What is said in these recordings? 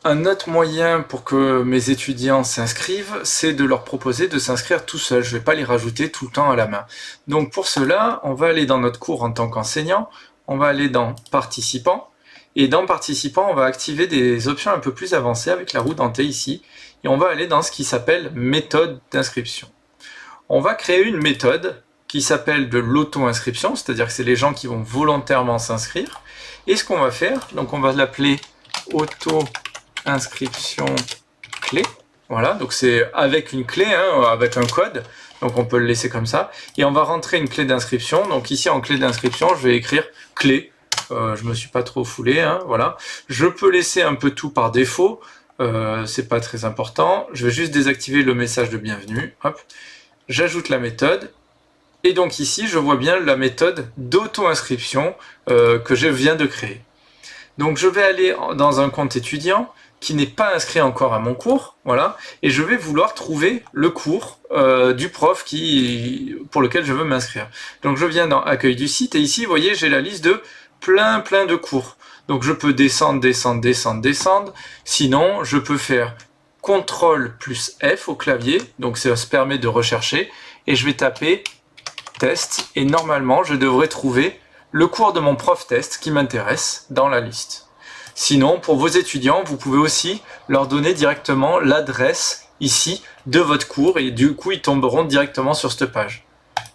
Un autre moyen pour que mes étudiants s'inscrivent, c'est de leur proposer de s'inscrire tout seuls. Je ne vais pas les rajouter tout le temps à la main. Donc pour cela, on va aller dans notre cours en tant qu'enseignant, on va aller dans Participants, et dans Participants, on va activer des options un peu plus avancées avec la roue dentée ici, et on va aller dans ce qui s'appelle méthode d'inscription. On va créer une méthode qui s'appelle de l'auto-inscription, c'est-à-dire que c'est les gens qui vont volontairement s'inscrire. Et ce qu'on va faire, donc on va l'appeler auto-inscription clé. Voilà, donc c'est avec une clé, hein, avec un code. Donc on peut le laisser comme ça. Et on va rentrer une clé d'inscription. Donc ici en clé d'inscription, je vais écrire clé. Je me suis pas trop foulé, hein, voilà. Je peux laisser un peu tout par défaut. C'est pas très important. Je vais juste désactiver le message de bienvenue. Hop. J'ajoute la méthode. Et donc ici, je vois bien la méthode d'auto-inscription que je viens de créer. Donc je vais aller dans un compte étudiant qui n'est pas inscrit encore à mon cours, voilà, et je vais vouloir trouver le cours du prof pour lequel je veux m'inscrire. Donc je viens dans Accueil du site, et ici, vous voyez, j'ai la liste de plein de cours. Donc je peux descendre. Sinon, je peux faire CTRL plus F au clavier, donc ça se permet de rechercher, et je vais taper test, et normalement, je devrais trouver le cours de mon prof test qui m'intéresse dans la liste. Sinon, pour vos étudiants, vous pouvez aussi leur donner directement l'adresse ici de votre cours, et du coup, ils tomberont directement sur cette page.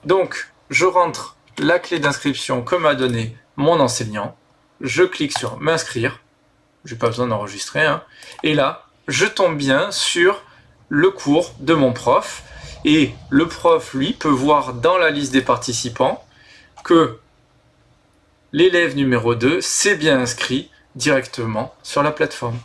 Donc, je rentre la clé d'inscription que m'a donné mon enseignant, je clique sur m'inscrire, j'ai pas besoin d'enregistrer, hein, et là, je tombe bien sur le cours de mon prof, et le prof, lui, peut voir dans la liste des participants que l'élève numéro 2 s'est bien inscrit directement sur la plateforme.